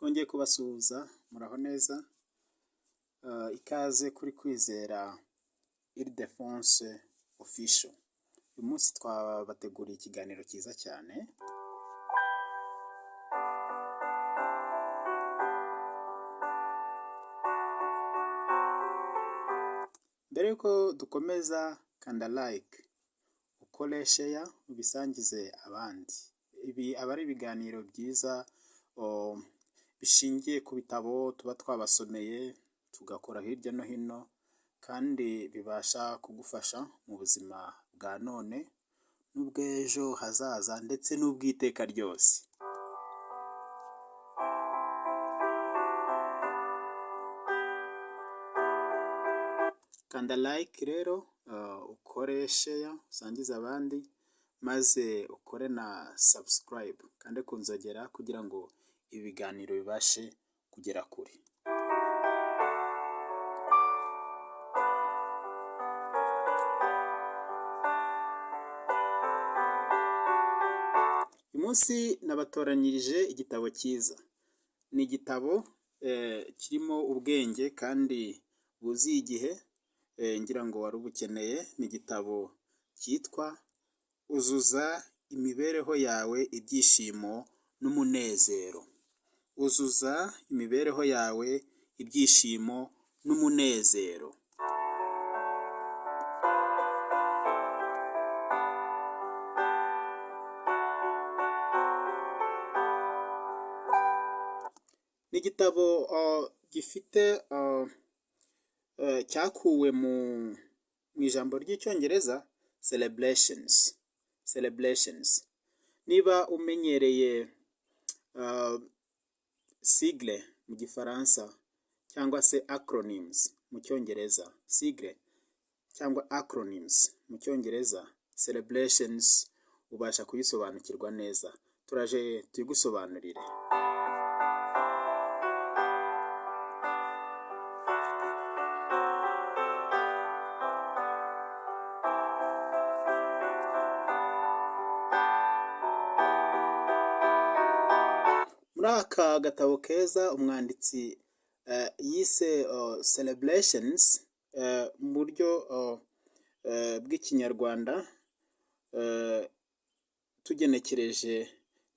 Twongeye kubasuhuza muraho neza. Ikaze kuri Kwizera Ildefonse official. Uyu munsi twabateguriye ikiganiro cyiza cyane. Mbere yuko dukomeza, kanda like, ukore share, ubisangize abandi. Ibi aba ari ibiganiro byiza bishingiye ku bitabo tuba twabasomeye tugakora hirya no hino, kandi bibasha kugufasha mu buzima bwa none n'ubw'ejo hazaza ndetse n'ubw'iteka ryose. Kanda like rero, ukore share, usangize abandi, maze ukore na subscribe kandi kunzogera kugira ngo ibiganiro bibashe kugera kure. Uyu munsi nabatoranyirije igitabo cyiza. Ni igitabo kirimo ubwenge kandi buziye igihe, ngira ngo wari ubukeneye. Ni igitabo cyitwa Uzuza, imibereho yawe, ibyishimo n'umunezero. Uzuza imibereho yawe, ibyishimo n'umunezero. Ni igitabo gifite cyakuwe mu ijambo ry'icyongereza celebrations. Niba umenyereye sigle mu gifaransa cyangwa se acronyms mu cyongereza, sigle cyangwa acronyms mu cyongereza, celebrations ubasha kuyisobanukirwa neza. Turaje tuyigusobanurire. Muri aka gatabo keza umwanditsi yise celebrations mu buryo bw'ikinyarwanda, tugenekereje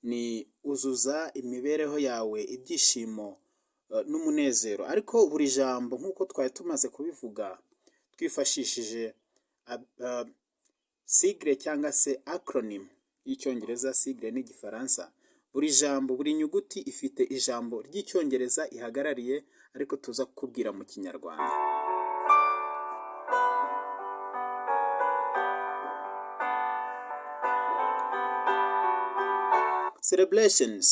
ni uzuza imibereho yawe, ibyishimo n'umunezero. Ariko buri jambo nk'uko twari tumaze kubivuga twifashishije sigle cyangwa se acronym y'icyongereza, sigle n'igifaransa. Buri jambo, buri nyuguti ifite ijambo ry'icyongereza ihagarariye, ariko tuza kukubwira mu kinyarwanda. Celebrations,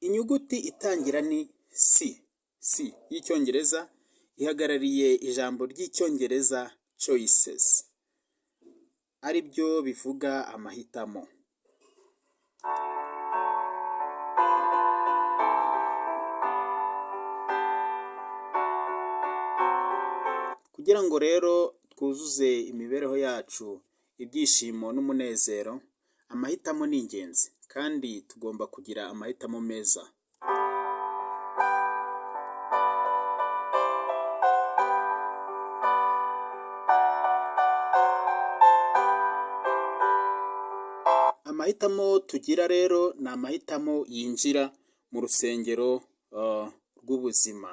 inyuguti itangira ni C y'icyongereza, ihagarariye ijambo ry'icyongereza choices, ari byo bivuga amahitamo. Kugira ngo rero twuzuze imibereho yacu, ibyishimo n'umunezero, amahitamo ni ingenzi kandi tugomba kugira amahitamo meza. Amahitamo tugira rero ni amahitamo yinjira mu rusengero rw'ubuzima.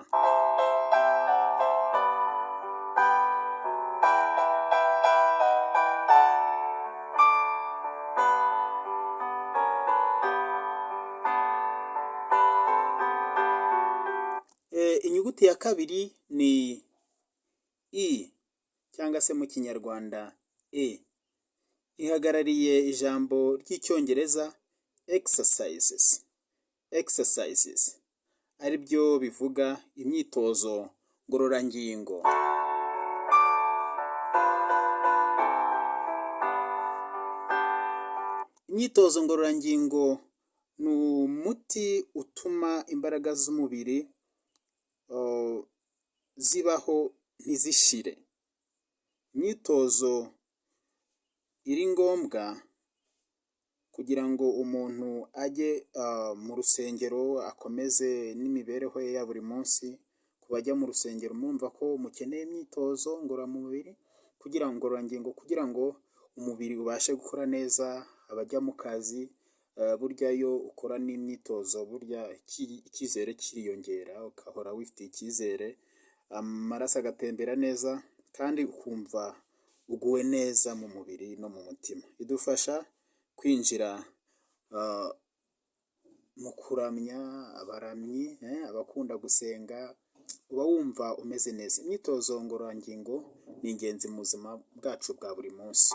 Inyuguti ya kabiri ni I cyangwa se mu kinyarwanda E, ihagarariye ijambo ry'icyongereza exercises, ari byo bivuga imyitozo ngororangingo. Imyitozo ngororangingo ni umuti utuma imbaraga z'umubiri zibaho ntizishire. Imyitozo iri ngombwa kugira ngo umuntu ajye mu rusengero akomeze n'imibereho ye ya buri munsi. Ku bajya mu rusengero mwumva ko mukeneye imyitozo ngororamubiri kugira ngo umubiri ubashe gukora neza. Abajya mu kazi burya iyo ukora n'imyitozo burya icyizere kiriyongera, ukahora wifitiye icyizere, amaraso agatembera neza kandi ukumva uguwe neza mu mubiri no mu mutima. Idufasha kwinjira mu kuramya, abaramyi, abakunda gusenga, uba wumva umeze neza. Imyitozo ngororangingo ni ingenzi mu buzima bwacu bwa buri munsi.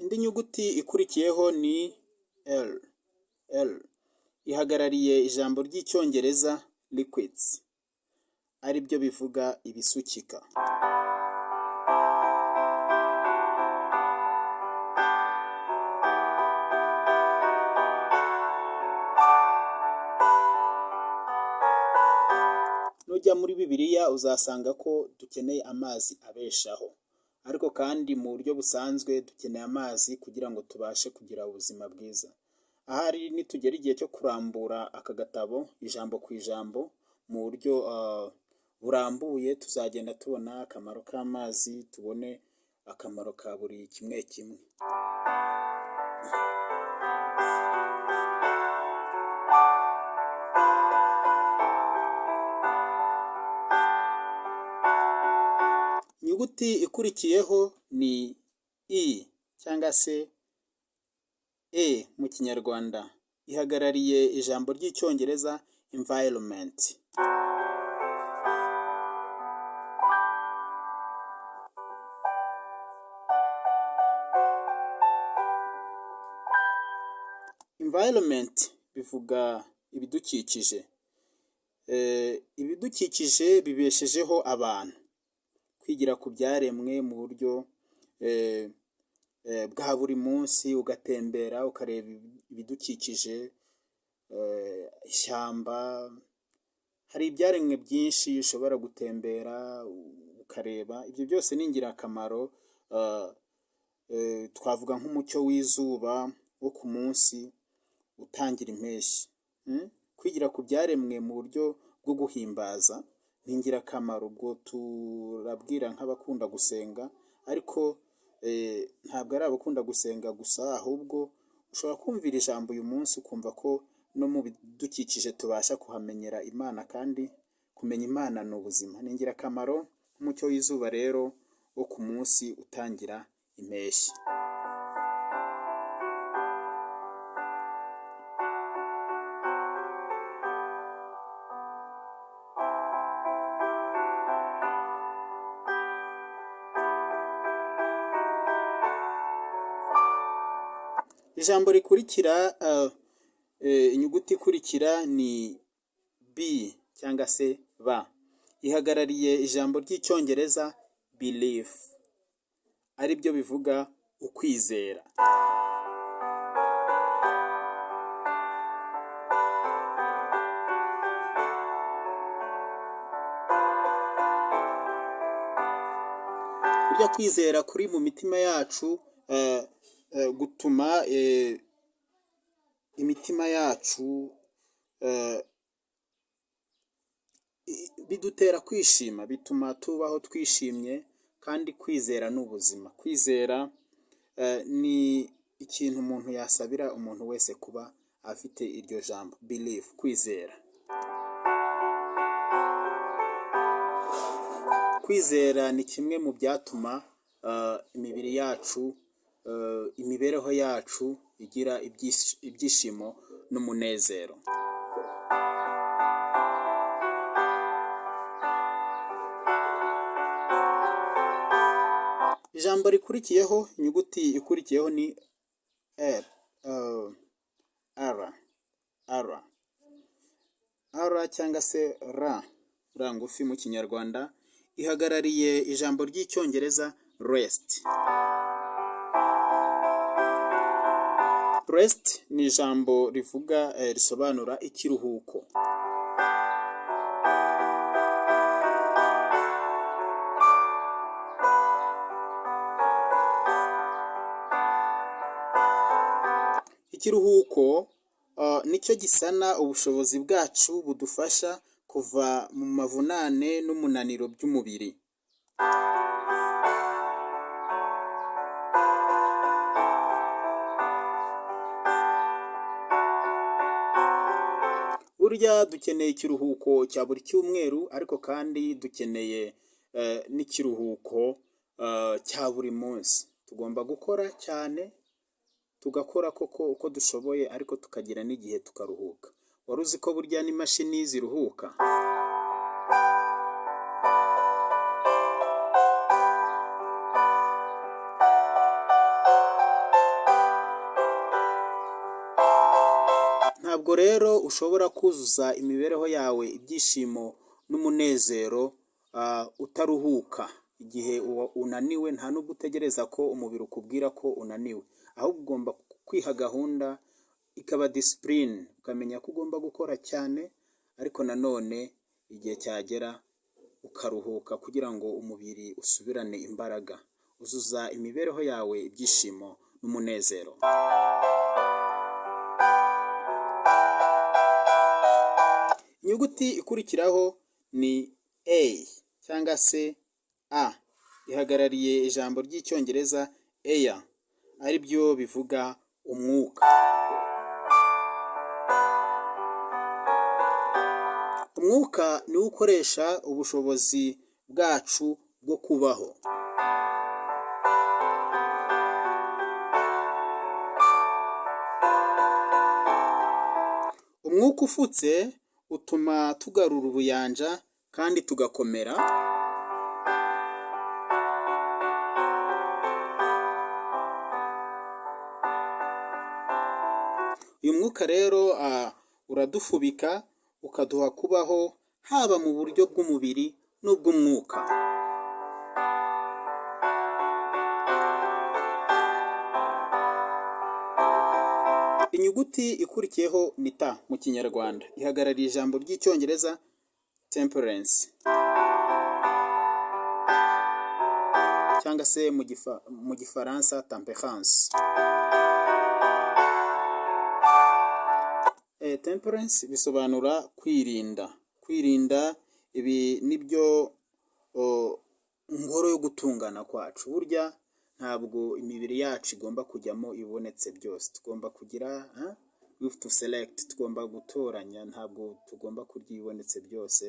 Indi nyuguti ikurikiyeho ni L. Ihagarariye ijambo ry'icyongereza liquids, ari byo bivuga ibisukika. Nujya muri Bibiliya uzasanga ko dukeneye amazi abeshaho, ariko kandi mu buryo busanzwe dukeneye amazi kugira ngo tubashe kugira ubuzima bwiza. Ahari nitugera igihe cyo kurambura aka gatabo ijambo ku ijambo mu buryo burambuye, tuzagenda tubona akamaro k'amazi, tubone akamaro ka buri kimwe kimwe. Inyuguti ikurikiyeho ni I cyangwa se E mu Kinyarwanda. Ihagarariye ijambo ry'icyongereza environment. Environment bivuga ibidukikije. Ibidukikije bibeshejeho abantu. Kwigira ku byaremwe mu buryo bwa buri munsi, ugatembera ukareba ibidukikije, ishyamba. Hari ibyaremwe byinshi ushobora gutembera ukareba. Ibyo byose ni ingirakamaro. Twavuga nk'umucyo w'izuba wo ku munsi utangira impeshyi. Kwigira ku byaremwe mu buryo bwo guhimbaza ni ingirakamaro. Ubwo turabwira nk'abakunda gusenga, ariko ntabwo ari abakunda gusenga gusa, ahubwo ushobora kumvira ijambo uyu munsi ukumva ko no mu bidukikije tubasha kuhamenyera Imana, kandi kumenya Imana ni ubuzima. Ni ingirakamaro nk'umucyo w'izuba rero wo ku munsi utangira impeshyi. Ijambo rikurikira, inyuguti ikurikira ni B cyangwa se B. Ihagarariye ijambo ry'icyongereza belief, ari byo bivuga ukwizera. Burya kwizera kuri mu mitima yacu gutuma imitima yacu bidutera kwishima, bituma tubaho twishimye, kandi kwizera ni ubuzima. Kwizera ni ikintu umuntu yasabira umuntu wese kuba afite iryo jambo belief, kwizera. Kwizera ni kimwe mu byatuma imibiri yacu, imibereho yacu igira ibyishimo n'umunezero. Ijambo rikurikiyeho, inyuguti ikurikiyeho ni R cyangwa se R ngufi mu Kinyarwanda. Ihagarariye ijambo ry'icyongereza rest. Rest ni ijambo rivuga risobanura ikiruhuko. Ikiruhuko nicyo gisana ubushobozi bwacu budufasha kuva mu mavunane n'umunaniro by'umubiri. Burya dukeneye ikiruhuko cya buri cyumweru, ariko kandi dukeneye n'ikiruhuko cya buri munsi. Tugomba gukora cyane, tugakora koko uko dushoboye, ariko tukagira n'igihe tukaruhuka. Wari uzi ko burya n'imashini ziruhuka? Ntabwo rero ushobora kuzuza imibereho yawe ibyishimo n'umunezero utaruhuka. Igihe unaniwe nta nubwo utegereza ko umubiri ukubwira ko unaniwe, ahubwo ugomba kwiha gahunda, ikaba disipurine, ukamenya ko ugomba gukora cyane, ariko nanone igihe cyagera ukaruhuka kugira ngo umubiri usubirane imbaraga. Uzuza imibereho yawe ibyishimo n'umunezero. Inyuguti ikurikiraho ni A cyangwa se A, ihagarariye ijambo ry'icyongereza air, ari byo bivuga umwuka. Umwuka niwo ukoresha ubushobozi bwacu bwo kubaho. Umwuka ufutse utuma tugarura ubuyanja kandi tugakomera. Uyu mwuka rero uradufubika, ukaduha kubaho haba mu buryo bw'umubiri n'ubw'umwuka. Inyuguti ikurikiyeho ni T mu Kinyarwanda, ihagarariye ijambo ry'icyongereza temperance, cyangwa se mu Gifaransa temperance. Temperance bisobanura kwirinda. Kwirinda, ibi nibyo ngoro yo gutungana kwacu. Burya ntabwo imibiri yacu igomba kujyamo ibonetse byose. Tugomba kugira we have to select, tugomba gutoranya, ntabwo tugomba kurya ibibonetse byose,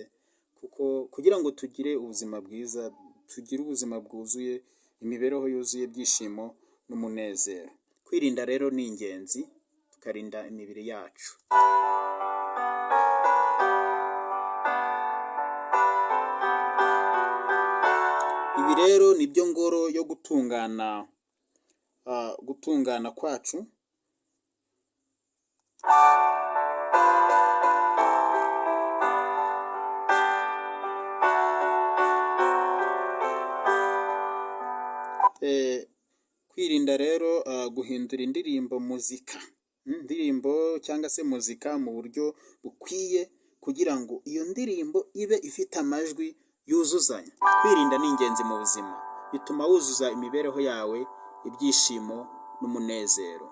kuko kugira ngo tugire ubuzima bwiza, tugire ubuzima bwuzuye, imibereho yuzuye ibyishimo n'umunezero. Kwirinda rero ni ingenzi, tukarinda imibiri yacu. Ibi rero nibyo ngoro yo gutungana kwacu. Kwirinda rero guhindura indirimbo cyangwa se muzika mu buryo bukwiye, kugira ngo iyo ndirimbo ibe ifite amajwi yuzuzanya. Kwirinda ni ingenzi mu buzima, bituma wuzuza imibereho yawe ibyishimo n'umunezero.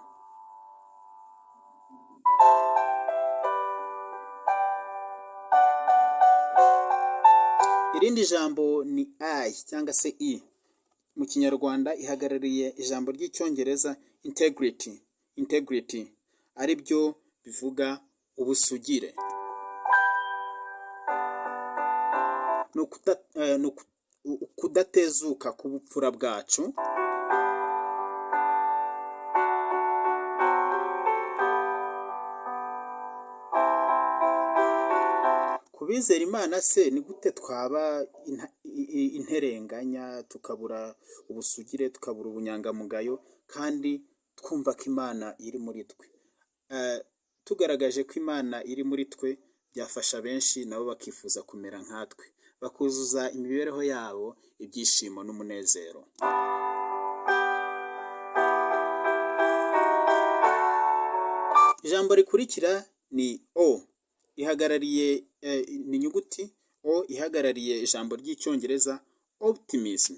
Irindi jambo ni I cyangwa se I mu Kinyarwanda, ihagarariye ijambo ry'icyongereza integrity, ari byo bivuga ubusugire. Ni ukudatezuka k'ubupfura bwacu. Kubizera Imana se ni gute twaba interenganya, tukabura ubusugire, tukabura ubunyangamugayo, kandi twumva ko Imana iri muri twe? Tugaragaje ko Imana iri muri twe, byafasha benshi nabo bakifuza kumera nkatwe, bakuzuza imibereho yabo ibyishimo n'umunezero. Ijambo rikurikira ni O, ihagarariye ni inyuguti O, ihagarariye ijambo ry'icyongereza optimism.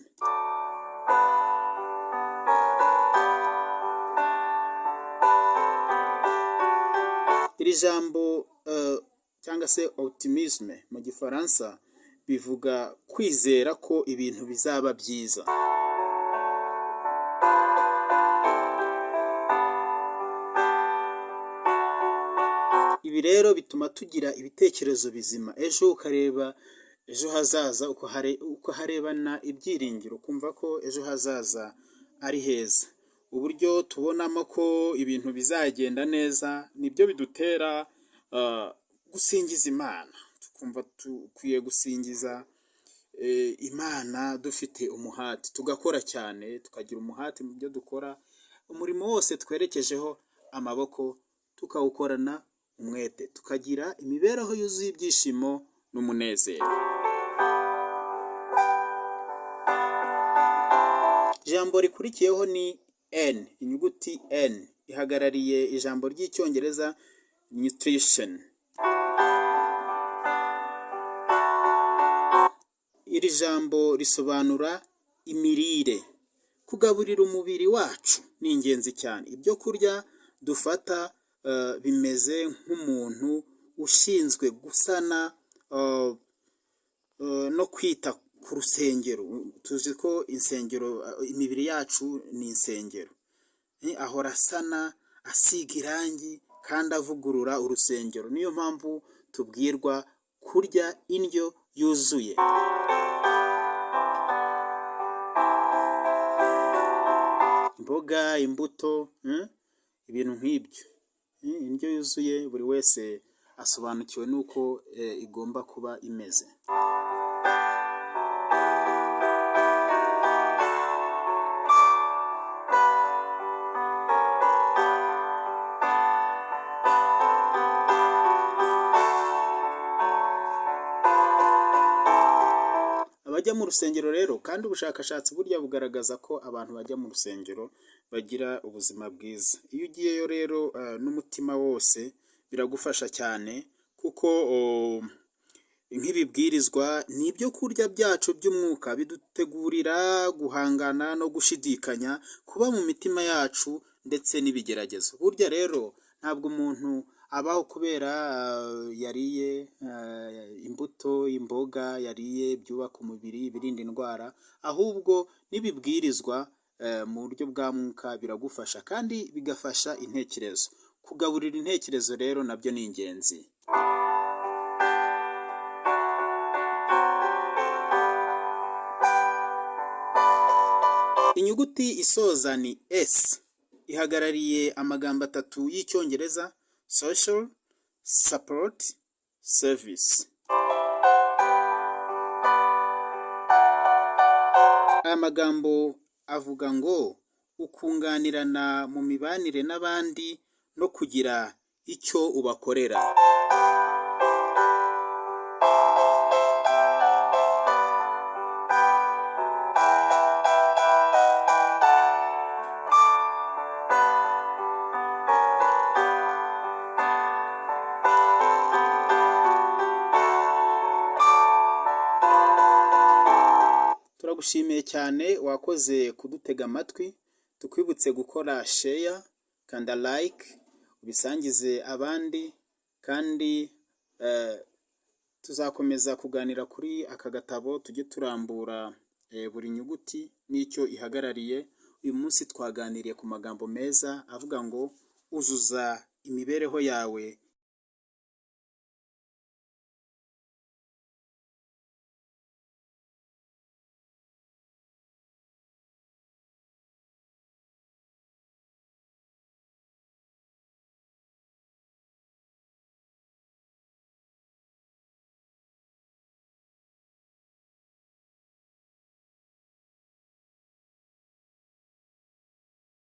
iri jambo cyangwa se optimisme mu gifaransa bivuga kwizera ko ibintu bizaba byiza. Ibi rero bituma tugira ibitekerezo bizima, ejo ukareba ejo hazaza ukaharebana ibyiringiro, ukumva ko ejo hazaza ari heza. Uburyo tubonamo ko ibintu bizagenda neza nibyo bidutera gusingiza Imana, tukumva dukwiye gusingiza Imana dufite umuhati, tugakora cyane, tukagira umuhati mu byo dukora, umurimo wose twerekejeho amaboko tukawukorana umwete, tukagira imibereho yuzuye ibyishimo n'umunezero. Ijambo rikurikiyeho ni N, inyuguti N ihagarariye ijambo ry'icyongereza nutrition. Iri jambo risobanura imirire. Kugaburira umubiri wacu ni ingenzi cyane. Ibyo kurya dufata bimeze nk'umuntu ushinzwe gusana no kwita ku rusengero. Tuzi ko insengero, imibiri yacu ni insengero. Ahora asana, asiga irangi kandi avugurura urusengero. Niyo mpamvu tubwirwa kurya indyo yuzuye. Imboga, imbuto, ibintu nk'ibyo. Indyo yuzuye buri wese asobanukiwe n'uko igomba kuba imeze. Abajya mu rusengero rero, kandi ubushakashatsi burya bugaragaza ko abantu bajya mu rusengero bagira ubuzima bwiza. Iyo ugiyeyo rero n'umutima wose biragufasha cyane, kuko nk'ibibwirizwa ni ibyo kurya byacu by'umwuka bidutegurira guhangana no gushidikanya kuba mu mitima yacu ndetse n'ibigeragezo. Burya rero ntabwo umuntu abaho kubera yariye imbuto, imboga, yariye ibyubaka umubiri, ibirinda indwara, ahubwo n'ibibwirizwa mu buryo bwa mwuka biragufasha kandi bigafasha intekerezo. Kugaburira intekerezo rero nabyo ni ingenzi. Inyuguti isoza ni S, ihagarariye amagambo atatu y'icyongereza: social, support, service. Aya magambo avuga ngo ukunganirana mu mibanire n'abandi no kugira icyo ubakorera. Turagushimiye cyane wakoze kudutega amatwi. Tukwibutse gukora share, kanda like, ubisangize abandi, kandi tuzakomeza kuganira kuri aka gatabo, tujye turambura buri nyuguti n'icyo ihagarariye. Uyu munsi twaganiriye ku magambo meza avuga ngo uzuza imibereho yawe